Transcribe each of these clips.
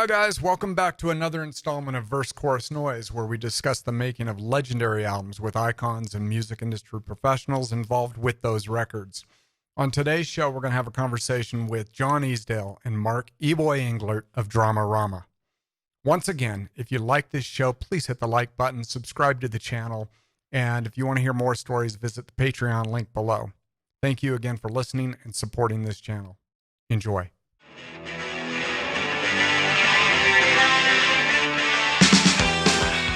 Hi guys, welcome back to another installment of Verse Chorus Noise, where we discuss the making of legendary albums with icons and music industry professionals involved with those records. On today's show, we're going to have a conversation with John Easdale and Mark E-Boy Englert of Dramarama. Once again, if you like this show, please hit the like button, subscribe to the channel, and if you want to hear more stories, visit the Patreon link below. Thank you again for listening and supporting this channel. Enjoy.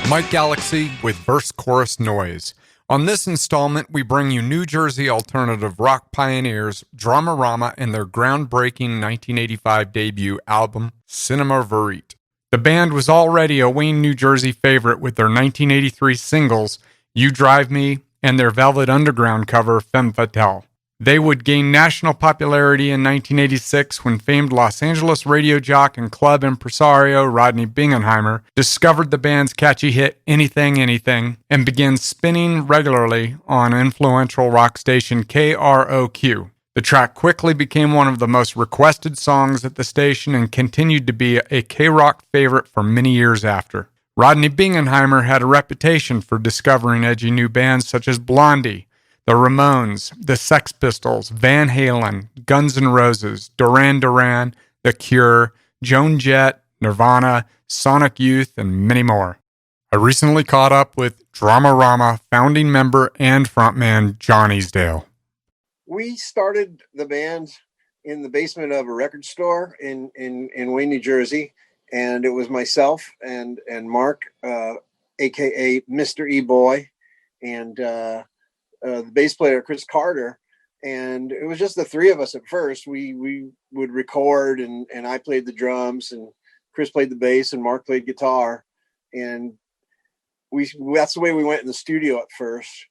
Mike Galaxy with Verse Chorus Noise. On this installment, we bring you New Jersey alternative rock pioneers Dramarama and their groundbreaking 1985 debut album, Cinema Verite. The band was already a Wayne, New Jersey favorite with their 1983 singles, You Drive Me, and their Velvet Underground cover, Femme Fatale. They would gain national popularity in 1986 when famed Los Angeles radio jock and club impresario Rodney Bingenheimer discovered the band's catchy hit Anything Anything and began spinning regularly on influential rock station KROQ. The track quickly became one of the most requested songs at the station and continued to be a K-Rock favorite for many years after. Rodney Bingenheimer had a reputation for discovering edgy new bands such as Blondie, the Ramones, the Sex Pistols, Van Halen, Guns N' Roses, Duran Duran, The Cure, Joan Jett, Nirvana, Sonic Youth, and many more. I recently caught up with Dramarama founding member and frontman John Easdale. We started the band in the basement of a record store in Wayne, New Jersey, and it was myself and Mark, aka Mr. E-Boy, and the bass player Chris Carter, and it was just the three of us at first. We would record, and I played the drums, and Chris played the bass, and Mark played guitar, and that's the way we went in the studio at first.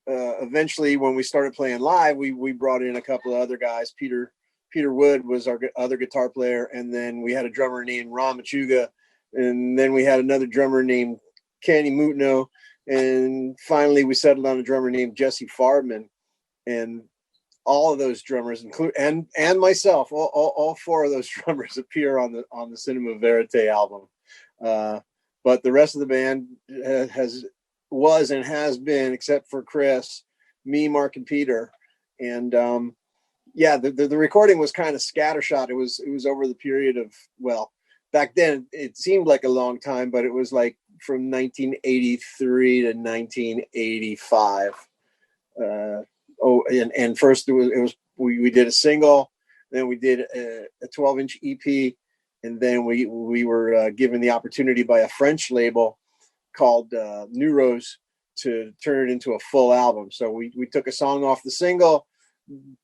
Eventually, when we started playing live, we brought in a couple of other guys. Peter Wood was our other guitar player, and then we had a drummer named Ron Machuga, and then we had another drummer named Kenny Mutno. And finally, we settled on a drummer named Jesse Farbman, and all of those drummers, and myself, all four of those drummers appear on the Cinema Verite album. But the rest of the band was and has been, except for Chris, me, Mark, and Peter. And the recording was kind of scattershot. It was over the period of, well, back then it seemed like a long time, but it was like from 1983 to 1985. And first we did a single, then we did a 12-inch EP, and then we were given the opportunity by a French label called New Rose to turn it into a full album. So we took a song off the single,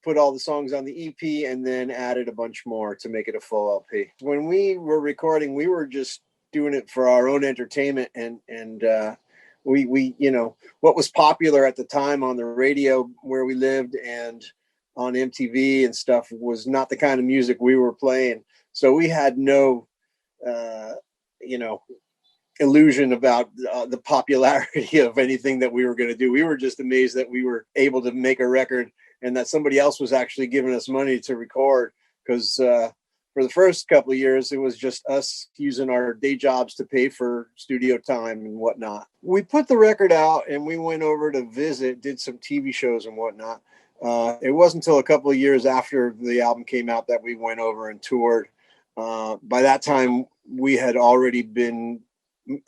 put all the songs on the EP, and then added a bunch more to make it a full LP. When we were recording, we were just doing it for our own entertainment, and we what was popular at the time on the radio where we lived and on MTV and stuff was not the kind of music we were playing. So we had no illusion about the popularity of anything that we were going to do. We were just amazed that we were able to make a record and that somebody else was actually giving us money to record, because for the first couple of years, it was just us using our day jobs to pay for studio time and whatnot. We put the record out and we went over to visit, did some TV shows and whatnot. It wasn't until a couple of years after the album came out that we went over and toured. By that time, we had already been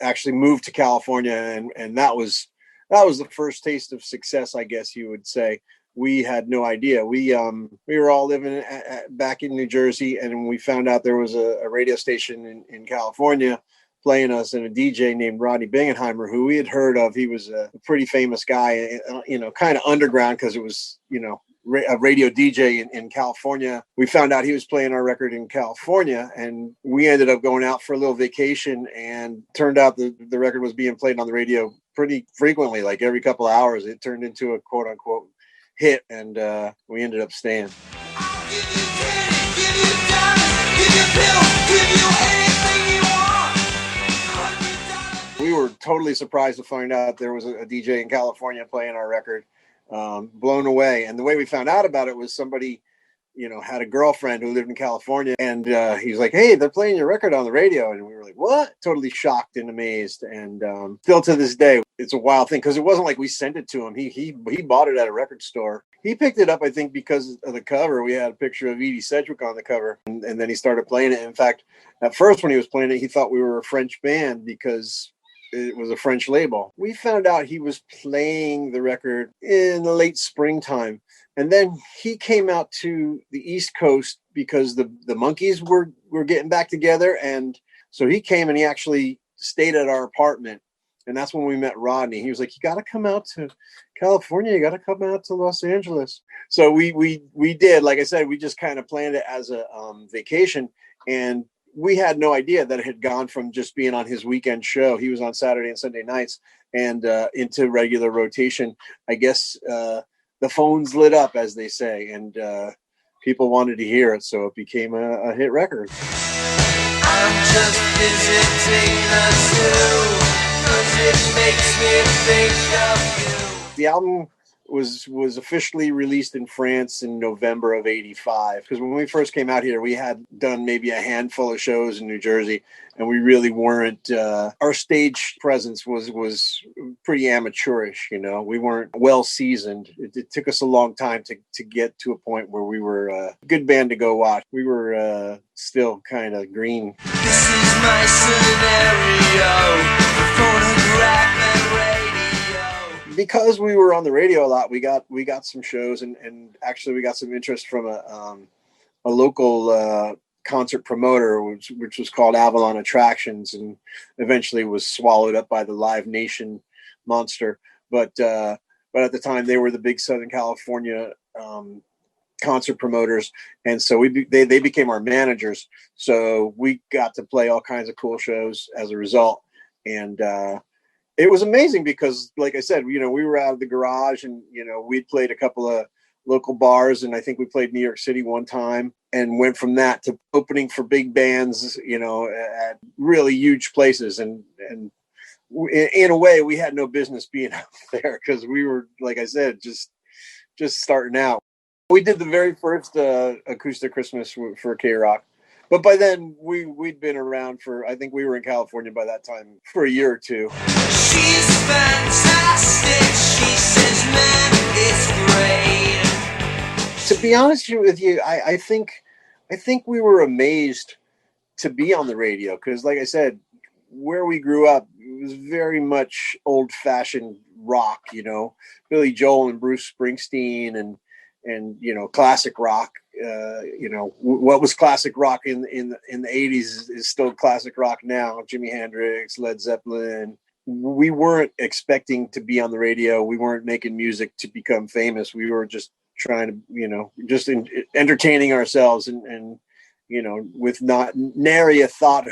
actually moved to California, and that was the first taste of success, I guess you would say. We had no idea. We were all living back in New Jersey, and we found out there was a radio station in California playing us, and a DJ named Rodney Bingenheimer, who we had heard of. He was a pretty famous guy, kind of underground, because it was, a radio DJ in California. We found out he was playing our record in California, and we ended up going out for a little vacation, and turned out the record was being played on the radio pretty frequently, like every couple of hours. It turned into a quote unquote hit, and we ended up staying. I'll give you candy, give you diamonds, give you pills, give you anything you want. We were totally surprised to find out there was a DJ in California playing our record. Blown away. And the way we found out about it was somebody had a girlfriend who lived in California, and he's like, "Hey, they're playing your record on the radio," and we were like, "What?" Totally shocked and amazed, and still to this day, it's a wild thing because it wasn't like we sent it to him. He bought it at a record store. He picked it up, I think, because of the cover. We had a picture of Edie Sedgwick on the cover, and then he started playing it. In fact, at first when he was playing it, he thought we were a French band because it was a French label. We found out he was playing the record in the late springtime. And then he came out to the East Coast because the Monkees were getting back together. And so he came and he actually stayed at our apartment. And that's when we met Rodney. He was like, "You got to come out to California. You got to come out to Los Angeles." So we did. Like I said, we just kind of planned it as a vacation. And we had no idea that it had gone from just being on his weekend show. He was on Saturday and Sunday nights and into regular rotation. I guess the phones lit up, as they say, and people wanted to hear it, so it became a hit record. I'm just visiting the zoo, 'cause it makes me think of you. The album was officially released in France in November of '85, because when we first came out here, we had done maybe a handful of shows in New Jersey, and we really weren't our stage presence was pretty amateurish. We weren't well seasoned. It took us a long time to get to a point where we were a good band to go watch. We were still kind of green. This is my scenario, phonograph and radio. Because we were on the radio a lot, we got some shows, and actually we got some interest from a local concert promoter, which was called Avalon Attractions, and eventually was swallowed up by the Live Nation monster. But at the time, they were the big Southern California concert promoters, and so they became our managers. So we got to play all kinds of cool shows as a result, and it was amazing because, like I said, we were out of the garage, and we'd played a couple of local bars, and I think we played New York City one time, and went from that to opening for big bands, at really huge places, and in a way, we had no business being out there because we were, like I said, just starting out. We did the very first acoustic Christmas for K-Rock. But by then, we'd been around I think we were in California by that time for a year or two. She's fantastic, she says, man, it's great. To be honest with you, I think we were amazed to be on the radio because, like I said, where we grew up, it was very much old-fashioned rock, Billy Joel and Bruce Springsteen and classic rock. What was classic rock in the 80s is still classic rock now. Jimi Hendrix, Led Zeppelin. We weren't expecting to be on the radio. We weren't making music to become famous. We were just trying to, just entertaining ourselves and with not nary a thought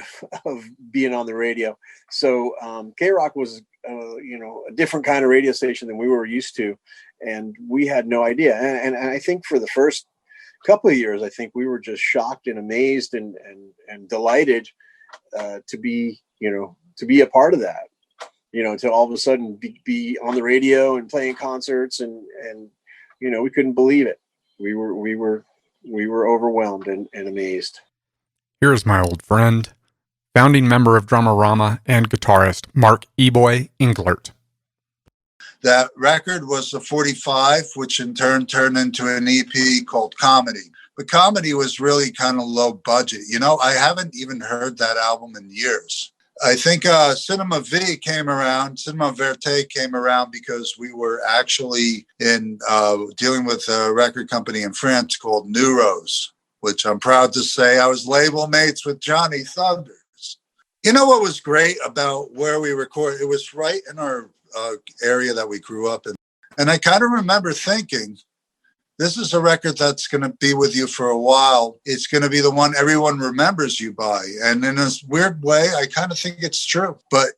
of being on the radio. So K-Rock was, a different kind of radio station than we were used to. And we had no idea. And I think for the first couple of years, I think we were just shocked and amazed and delighted to be a part of that, to all of a sudden be on the radio and playing concerts and we couldn't believe it. We were overwhelmed and amazed. Here's my old friend, founding member of Dramarama and guitarist Mark E-Boy Englert. That record was the 45, which in turn turned into an EP called Comedy. But Comedy was really kind of low budget. I haven't even heard that album in years. I think Cinema Verite came around because we were actually in dealing with a record company in France called Neuros, which I'm proud to say I was label mates with Johnny Thunders. What was great about where we recorded? It was right in our area that we grew up in. And I kind of remember thinking, this is a record that's going to be with you for a while. It's going to be the one everyone remembers you by. And in a weird way, I kind of think it's true. But,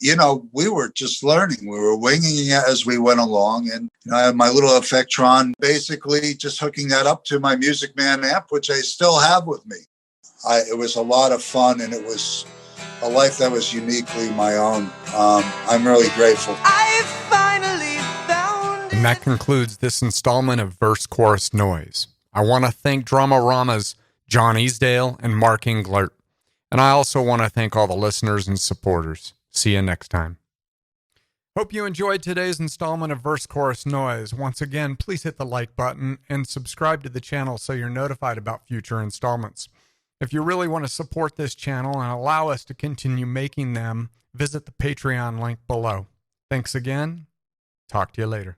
we were just learning. We were winging it as we went along. And I had my little Effectron, basically just hooking that up to my Music Man amp, which I still have with me. It was a lot of fun, and it was a life that was uniquely my own. I'm really grateful. I finally found And that concludes this installment of Verse Chorus Noise. I want to thank Dramarama's John Easdale and Mark Englert. And I also want to thank all the listeners and supporters. See you next time. Hope you enjoyed today's installment of Verse Chorus Noise. Once again, please hit the like button and subscribe to the channel so you're notified about future installments. If you really want to support this channel and allow us to continue making them, visit the Patreon link below. Thanks again. Talk to you later.